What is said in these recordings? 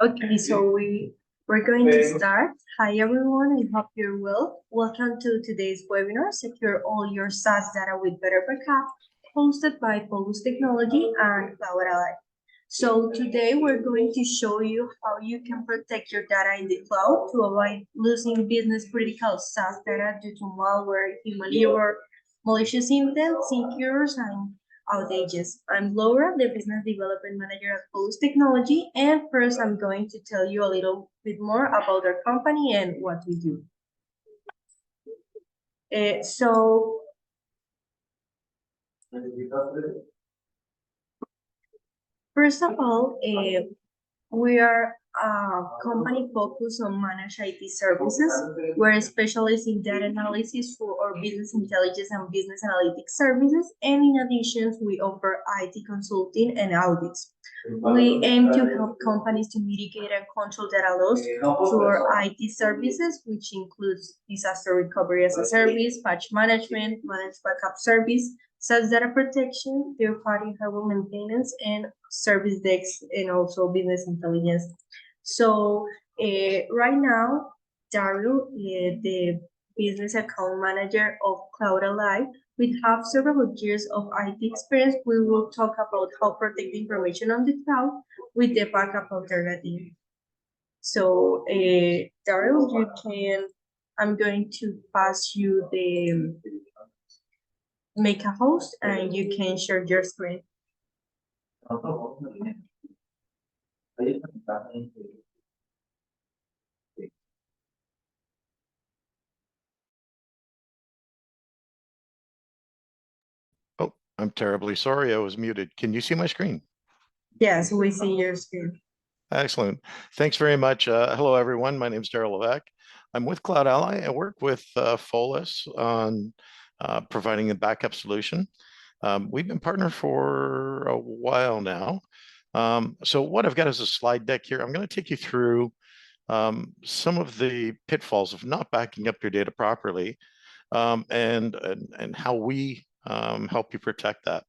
Okay, so we're going to start. Hi everyone, I hope you're well. Welcome to today's webinar, Secure All Your SaaS Data with Better Backup, hosted by Polus Technology and Cloud Ally. So today we're going to show you how you can protect your data in the cloud to avoid losing business critical SaaS data due to malware, human error, malicious intent, secures, and outages. I'm Laura, the Business Development Manager at Polus Technology, and first I'm going to tell you a little bit more about our company and what we do. So first of all, we are a company focused on managed IT services. We're specialists in data analysis for our business intelligence and business analytics services. And in addition, we offer IT consulting and audits. We aim to help companies to mitigate and control data loss through our IT services, which includes disaster recovery as a service, patch management, managed backup service, SaaS data protection, third-party hardware maintenance, and service decks, and also business intelligence. So right now, Daryl, the business account manager of Cloud Ally, we have several years of IT experience. We will talk about how protect the information on the cloud with the backup alternative. So Daryl, I'm going to pass you the make a host and you can share your screen. Oh, I'm terribly sorry, I was muted. Can you see my screen? Yes, we see your screen. Excellent. Thanks very much. Hello, everyone. My name is Daryl Levesque. I'm with Cloud Ally. I work with Folus on providing a backup solution. We've been partnered for a while now. So what I've got is a slide deck here. I'm going to take you through some of the pitfalls of not backing up your data properly, and how we help you protect that.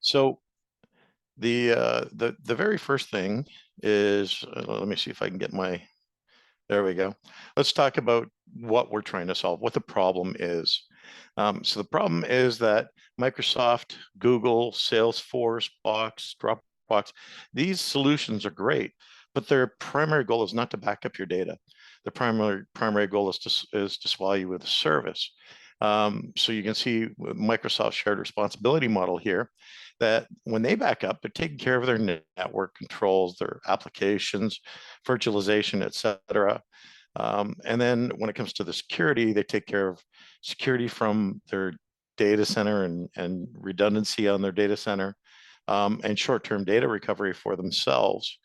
So the very first thing is, let me see if I can get there we go. Let's talk about what we're trying to solve, what the problem is. So the problem is that Microsoft, Google, Salesforce, Box, Dropbox, these solutions are great, but their primary goal is not to back up your data. The primary goal is to swallow you with a service. So you can see Microsoft's shared responsibility model here, that when they back up, they're taking care of their network controls, their applications, virtualization, et cetera. And then when it comes to the security, they take care of security from their data center and redundancy on their data center, and short-term data recovery for themselves.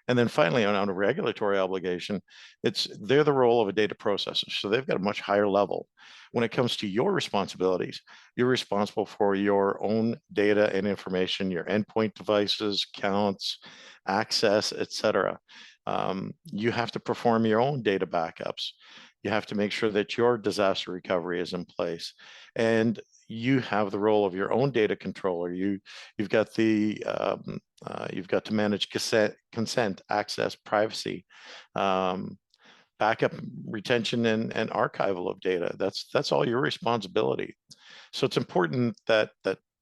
And then finally, on a regulatory obligation, they're the role of a data processor. So they've got a much higher level. When it comes to your responsibilities, you're responsible for your own data and information, your endpoint devices, counts, access, et cetera. You have to perform your own data backups. You have to make sure that your disaster recovery is in place. And you have the role of your own data controller. You've got to manage consent, access, privacy, backup, retention, and archival of data. That's all your responsibility. So it's important that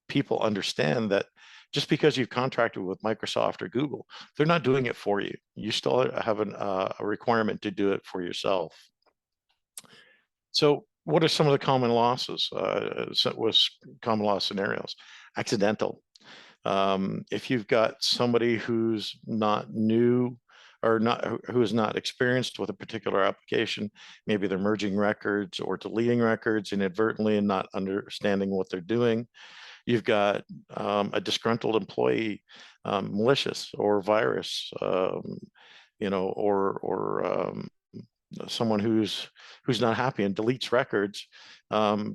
people understand that just because you've contracted with Microsoft or Google, they're not doing it for you. You still have a requirement to do it for yourself. So what are some of the common losses? Common loss scenarios? Accidental. If you've got somebody who's not new or who is not experienced with a particular application, maybe they're merging records or deleting records inadvertently and not understanding what they're doing. You've got a disgruntled employee, malicious or virus, or someone who's not happy and deletes records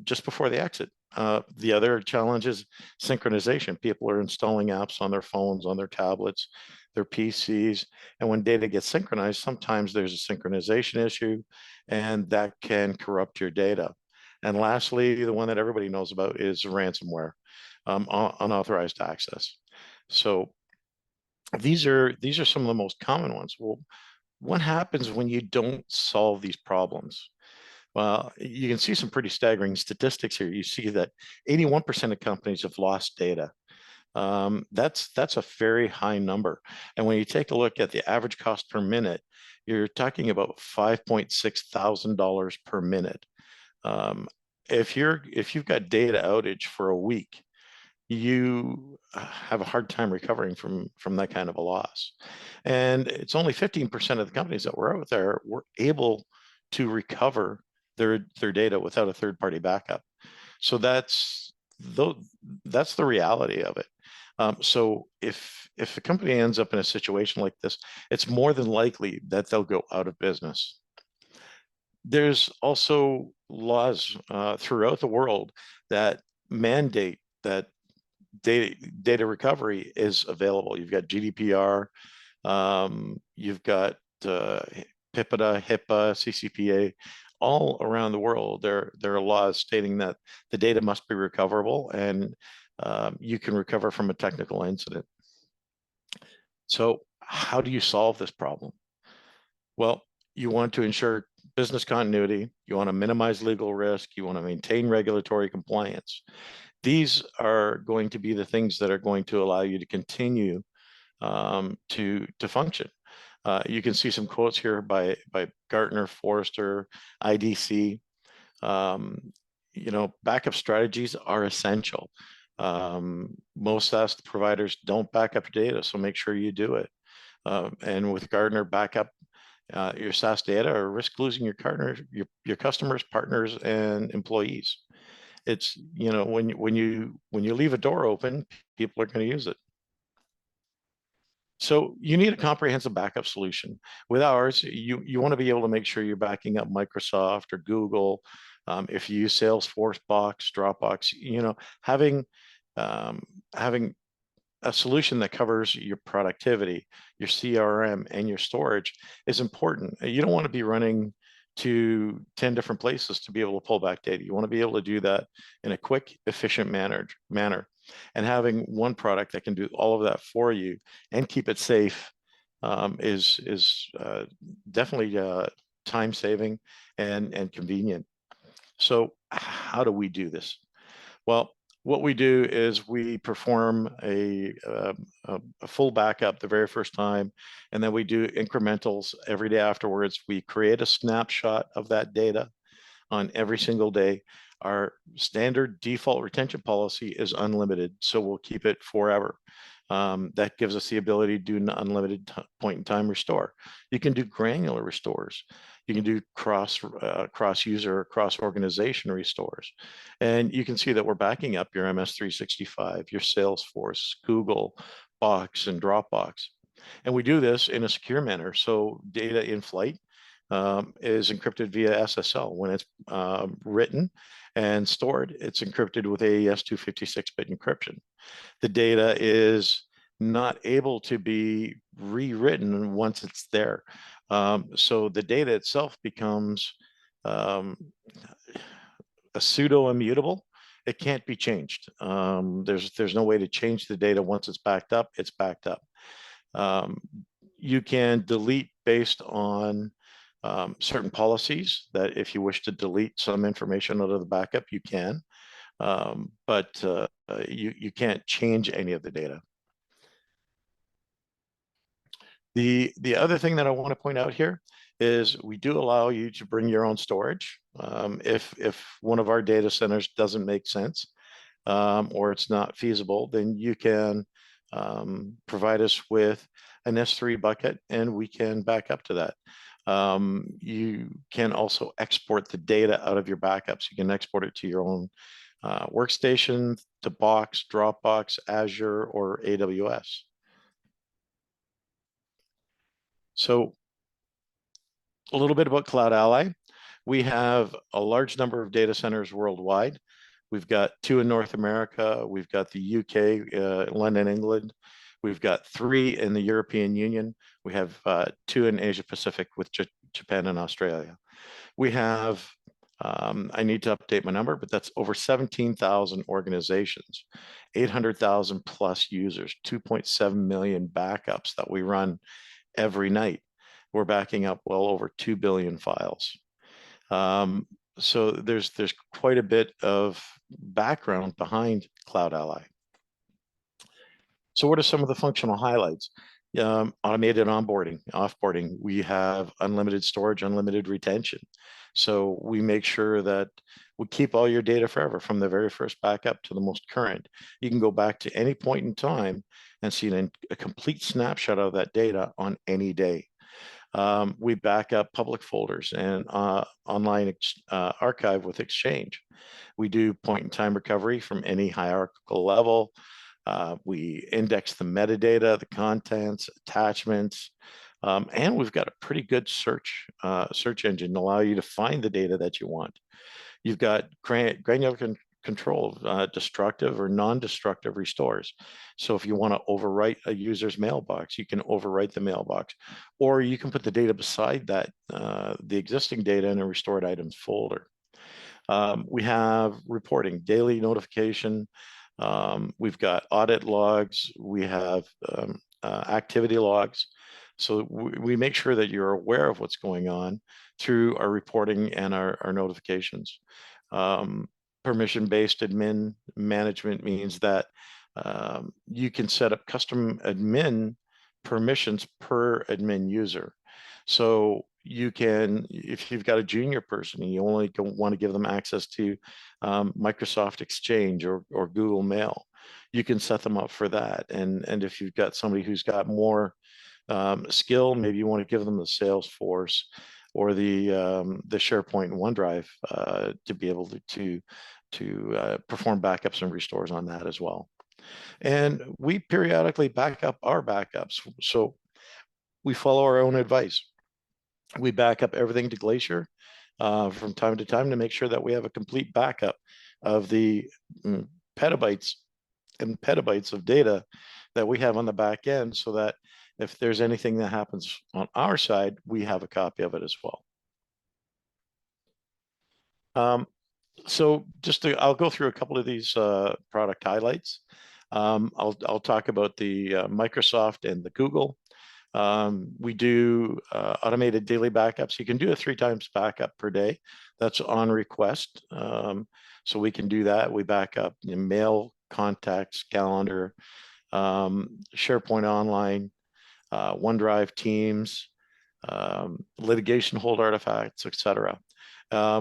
just before they exit. The other challenge is synchronization. People are installing apps on their phones, on their tablets, their PCs, and when data gets synchronized, sometimes there's a synchronization issue, and that can corrupt your data. And lastly, the one that everybody knows about is ransomware, unauthorized access. So These are some of the most common ones. Well, what happens when you don't solve these problems? Well, you can see some pretty staggering statistics here. You see that 81% of companies have lost data. That's a very high number. And when you take a look at the average cost per minute, you're talking about $5,600 per minute. Um, if you've got data outage for a week, you have a hard time recovering from that kind of a loss. And it's only 15% of the companies that were out there were able to recover their data without a third party backup. So that's the reality of it. So if a company ends up in a situation like this, it's more than likely that they'll go out of business. There's also laws throughout the world that mandate that data recovery is available. You've got GDPR, you've got PIPEDA, HIPAA, CCPA, all around the world. There are laws stating that the data must be recoverable and you can recover from a technical incident. So how do you solve this problem? Well, you want to ensure business continuity, you want to minimize legal risk, you want to maintain regulatory compliance. These are going to be the things that are going to allow you to continue to function. You can see some quotes here by Gartner, Forrester, IDC. Backup strategies are essential. Most SaaS providers don't back up data, so make sure you do it. And with Gartner, backup your SaaS data or risk losing your customers, partners, and employees. It's when you leave a door open, people are going to use it. So you need a comprehensive backup solution. With ours, you want to be able to make sure you're backing up Microsoft or Google. If you use Salesforce, Box, Dropbox, having a solution that covers your productivity, your CRM, and your storage is important. You don't want to be running to 10 different places to be able to pull back data. You want to be able to do that in a quick, efficient manner. And having one product that can do all of that for you and keep it safe is definitely time saving and convenient. So how do we do this? Well, what we do is we perform a full backup the very first time, and then we do incrementals every day afterwards. We create a snapshot of that data on every single day. Our standard default retention policy is unlimited, so we'll keep it forever. That gives us the ability to do an unlimited point in time restore. You can do granular restores. You can do cross user, cross organization restores. And you can see that we're backing up your MS365, your Salesforce, Google, Box, and Dropbox. And we do this in a secure manner. So data in flight is encrypted via SSL. When it's written and stored, it's encrypted with AES 256-bit encryption. The data is not able to be rewritten once it's there. So the data itself becomes a pseudo immutable. It can't be changed. There's no way to change the data once it's backed up. It's backed up. You can delete based on certain policies that if you wish to delete some information out of the backup, you can. But you can't change any of the data. The other thing that I want to point out here is we do allow you to bring your own storage. If one of our data centers doesn't make sense or it's not feasible, then you can provide us with an S3 bucket and we can back up to that. You can also export the data out of your backups. You can export it to your own workstation, to Box, Dropbox, Azure, or AWS. So a little bit about Cloud Ally. We have a large number of data centers worldwide. We've got 2 in North America. We've got the UK, London, England. We've got 3 in the European Union. We have 2 in Asia Pacific with Japan and Australia. We have I need to update my number, but that's over 17,000 organizations, 800,000 plus users, 2.7 million backups that we run every night. We're backing up well over 2 billion files. So there's quite a bit of background behind Cloud Ally. So what are some of the functional highlights? Automated onboarding, offboarding. We have unlimited storage, unlimited retention. So we make sure that we keep all your data forever from the very first backup to the most current. You can go back to any point in time and see a complete snapshot of that data on any day. We back up public folders and online archive with Exchange. We do point-in-time recovery from any hierarchical level. We index the metadata, the contents, attachments, and we've got a pretty good search engine to allow you to find the data that you want. You've got granular control of destructive or non-destructive restores. So if you want to overwrite a user's mailbox, you can overwrite the mailbox, or you can put the data beside that, the existing data in a restored items folder. We have reporting, daily notification. We've got audit logs. We have activity logs. So we make sure that you're aware of what's going on through our reporting and our notifications. Permission-based admin management means that you can set up custom admin permissions per admin user. So you can, if you've got a junior person and you only want to give them access to Microsoft Exchange or Google Mail, you can set them up for that. And if you've got somebody who's got more skill, maybe you want to give them the Salesforce or the SharePoint and OneDrive to be able to perform backups and restores on that as well. And we periodically back up our backups. So we follow our own advice. We back up everything to Glacier from time to time to make sure that we have a complete backup of the petabytes and petabytes of data that we have on the back end, so that if there's anything that happens on our side, we have a copy of it as well. So I'll go through a couple of these product highlights. I'll talk about the Microsoft and the Google. We do automated daily backups. You can do a 3 times backup per day. That's on request. So we can do that. We back up mail, contacts, calendar, SharePoint Online, OneDrive, Teams, litigation hold artifacts, etc.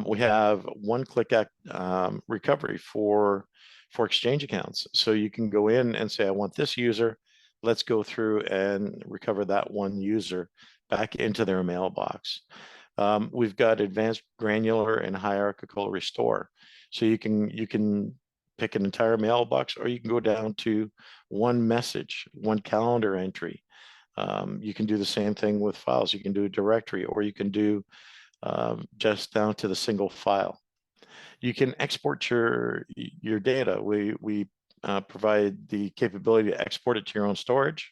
We have one-click recovery for Exchange accounts. So you can go in and say, I want this user. Let's go through and recover that one user back into their mailbox. We've got advanced granular and hierarchical restore. So you can pick an entire mailbox, or you can go down to one message, one calendar entry. You can do the same thing with files. You can do a directory, or you can do just down to the single file. You can export your data. We provide the capability to export it to your own storage.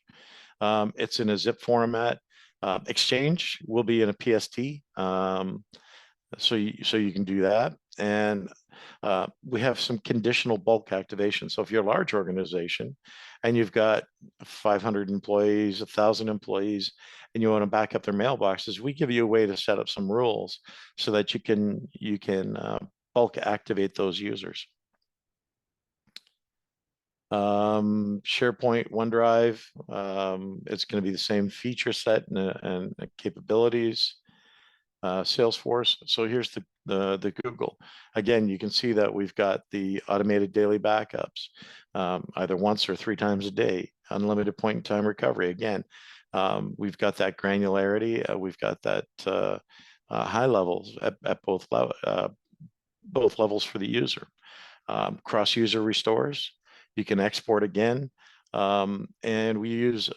It's in a zip format. Exchange will be in a PST, so you can do that. And we have some conditional bulk activation. So if you're a large organization and you've got 500 employees, 1,000 employees, and you want to back up their mailboxes, we give you a way to set up some rules so that you can bulk activate those users. SharePoint, OneDrive, it's going to be the same feature set and capabilities. Salesforce. So here's the Google. Again, you can see that we've got the automated daily backups, either once or 3 times a day, unlimited point-in-time recovery. Again, we've got that granularity. We've got that high levels at both levels for the user. Cross-user restores. You can export again. And we use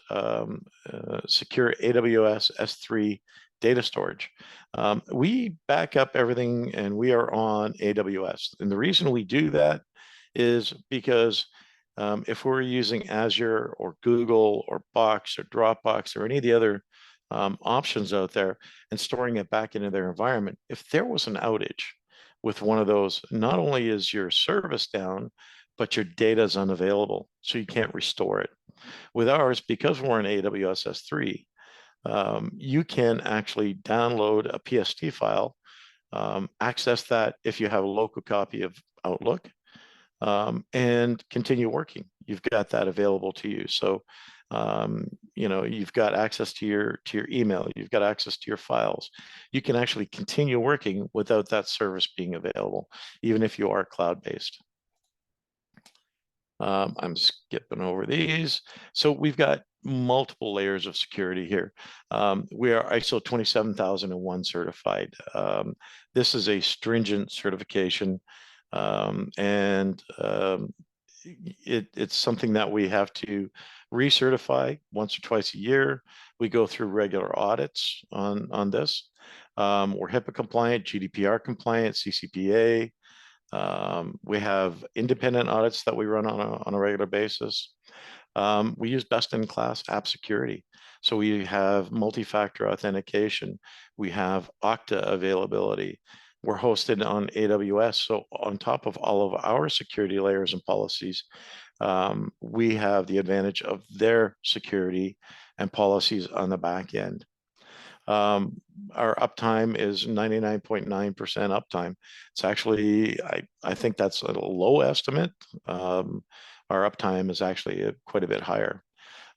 secure AWS S3 data storage. We back up everything and we are on AWS. And the reason we do that is because if we're using Azure or Google or Box or Dropbox or any of the other options out there and storing it back into their environment, if there was an outage, with one of those, not only is your service down, but your data is unavailable, so you can't restore it. With ours, because we're in AWS S3, you can actually download a PST file, access that if you have a local copy of Outlook, and continue working. You've got that available to you. So, you've got access to your email, you've got access to your files. You can actually continue working without that service being available, even if you are cloud-based. I'm skipping over these. So we've got multiple layers of security here. We are ISO 27001 certified. This is a stringent certification, and it's something that we have to recertify once or twice a year. We go through regular audits on this. We're HIPAA compliant, GDPR compliant, CCPA. We have independent audits that we run on a regular basis. We use best-in-class app security. So we have multi-factor authentication. We have Okta availability. We're hosted on AWS. So on top of all of our security layers and policies, we have the advantage of their security and policies on the back end. Our uptime is 99.9% uptime. It's actually, I think that's a low estimate. Our uptime is actually quite a bit higher.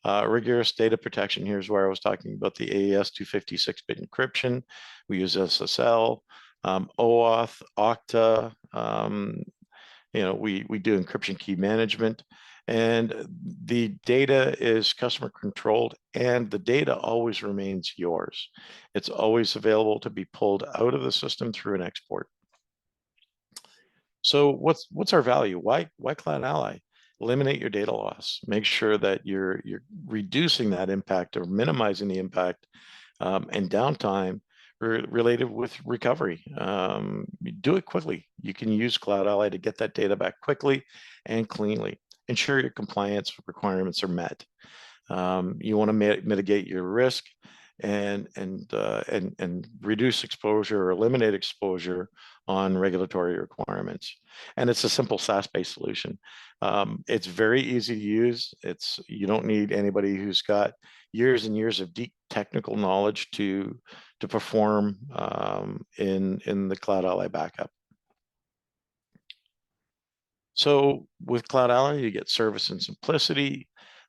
Rigorous data protection. Here's where I was talking about the AES 256-bit encryption. We use SSL, OAuth, Okta. We do encryption key management, and the data is customer controlled, and the data always remains yours. It's always available to be pulled out of the system through an export. So what's our value? Why Cloud Ally? Eliminate your data loss. Make sure that you're reducing that impact or minimizing the impact and downtime related with recovery. Do it quickly. You can use Cloud Ally to get that data back quickly and cleanly. Ensure your compliance requirements are met. You want to mitigate your risk and reduce exposure or eliminate exposure on regulatory requirements. And it's a simple SaaS-based solution. It's very easy to use. You don't need anybody who's got years and years of deep technical knowledge to perform in the Cloud Ally backup. So with Cloud Ally, you get service and simplicity.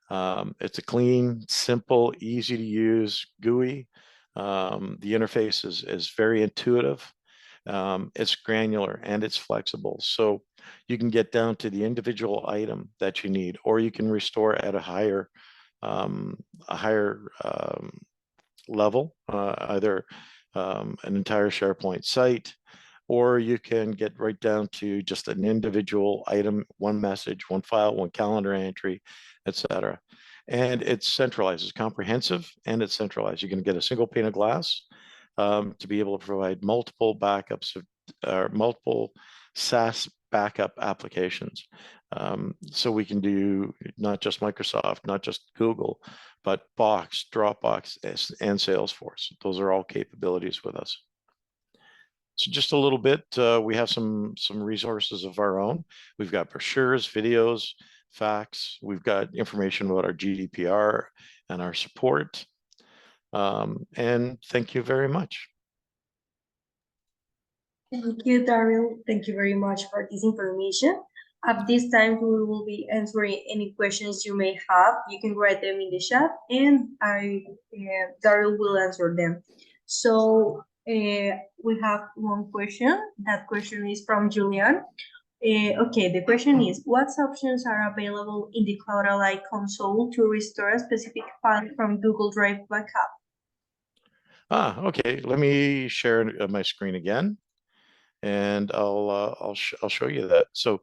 It's a clean, simple, easy to use GUI. The interface is very intuitive. It's granular and it's flexible. So you can get down to the individual item that you need, or you can restore at a higher level, either an entire SharePoint site, or you can get right down to just an individual item, one message, one file, one calendar entry, etc. And it's centralized, it's comprehensive, and it's centralized. You're going to get a single pane of glass to be able to provide multiple backups or multiple SaaS backup applications. So we can do not just Microsoft, not just Google, but Box, Dropbox, and Salesforce. Those are all capabilities with us. So just a little bit, we have some resources of our own. We've got brochures, videos, facts. We've got information about our GDPR and our support. And thank you very much. Thank you, Daryl. Thank you very much for this information. At this time, we will be answering any questions you may have. You can write them in the chat, and Daryl will answer them. So we have one question. That question is from Julian. Okay, the question is, what options are available in the Cloud Ally console to restore a specific file from Google Drive backup? Okay. Let me share my screen again, and I'll show you that. So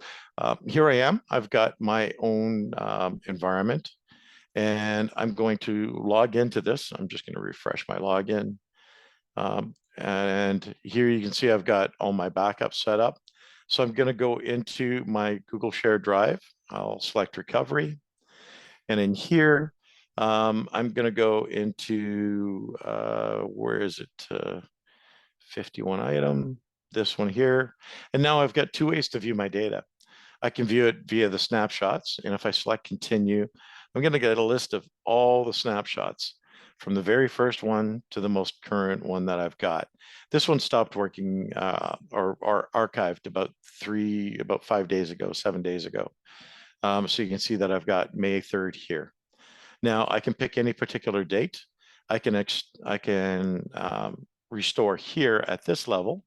here I am. I've got my own environment, and I'm going to log into this. I'm just going to refresh my login. And here you can see I've got all my backups set up. So I'm going to go into my Google Shared Drive. I'll select recovery. And in here, I'm going to go into, where is it? 51 item. this one here. And now I've got two ways to view my data. I can view it via the snapshots. And if I select continue, I'm going to get a list of all the snapshots from the very first one to the most current one that I've got. This one stopped working or archived about 5 days ago, 7 days ago. So you can see that I've got May 3rd here. Now I can pick any particular date. I can restore here at this level,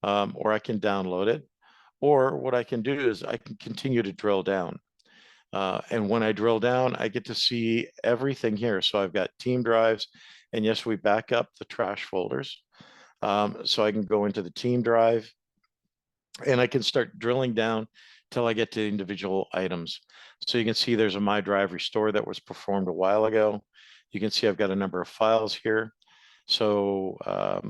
or I can download it. Or what I can do is I can continue to drill down. And when I drill down, I get to see everything here. So I've got team drives, and yes, we back up the trash folders. So I can go into the team drive and I can start drilling down till I get to individual items. So you can see there's a My Drive restore that was performed a while ago. You can see I've got a number of files here. So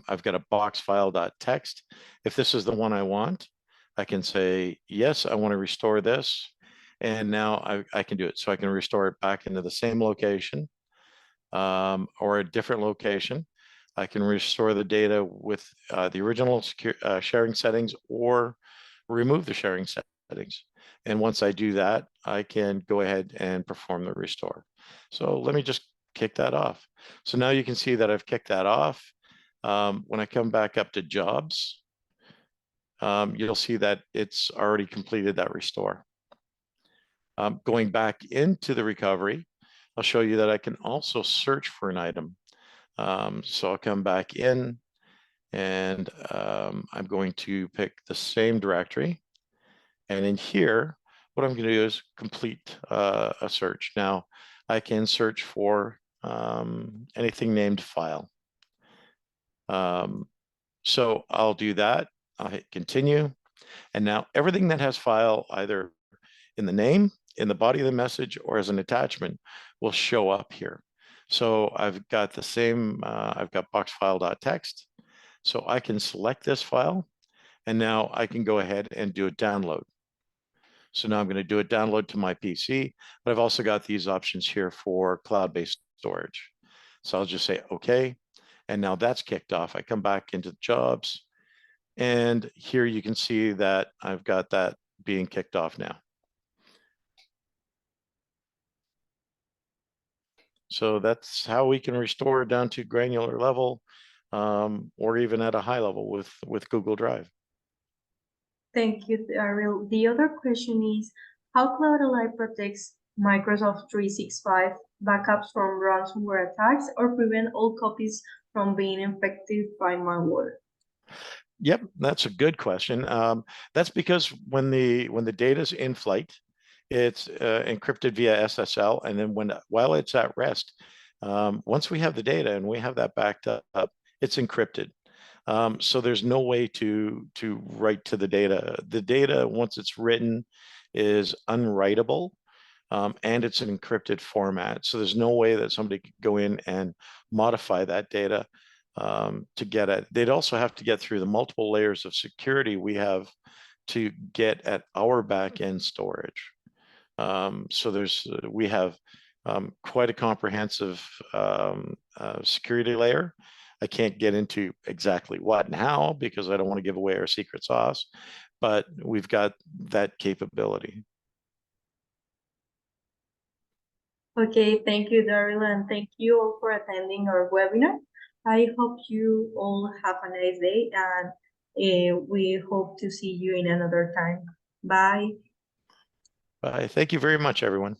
I've got a box file.txt. If this is the one I want, I can say, yes, I want to restore this. And now I can do it. So I can restore it back into the same location or a different location. I can restore the data with the original sharing settings or remove the sharing settings. And once I do that, I can go ahead and perform the restore. So let me just kick that off. So now you can see that I've kicked that off. When I come back up to jobs, you'll see that it's already completed that restore. Going back into the recovery, I'll show you that I can also search for an item. So I'll come back in and I'm going to pick the same directory. And in here, what I'm going to do is complete a search. Now, I can search for anything named file. So I'll do that. I'll hit continue. And now everything that has file, either in the name, in the body of the message, or as an attachment, will show up here. So I've got the same, I've got boxfile.txt. So I can select this file, and now I can go ahead and do a download. So now I'm going to do a download to my PC, but I've also got these options here for cloud-based storage. So I'll just say, okay. And now that's kicked off. I come back into jobs, and here you can see that I've got that being kicked off now. So that's how we can restore down to granular level, or even at a high level with Google Drive. Thank you, Daryl. The other question is, how Cloud Ally protects Microsoft 365 backups from ransomware attacks or prevent all copies from being infected by malware? Yep, that's a good question. That's because when the data is in flight, it's encrypted via SSL, and then while it's at rest, once we have the data and we have that backed up, it's encrypted. So there's no way to write to the data. The data, once it's written, is unwritable, and it's an encrypted format. So there's no way that somebody could go in and modify that data to get at. They'd also have to get through the multiple layers of security we have to get at our back-end storage. So we have quite a comprehensive security layer. I can't get into exactly what and how because I don't want to give away our secret sauce, but we've got that capability. Okay, thank you, Daryl, and thank you all for attending our webinar. I hope you all have a nice day, and we hope to see you in another time. Bye. Bye. Thank you very much, everyone.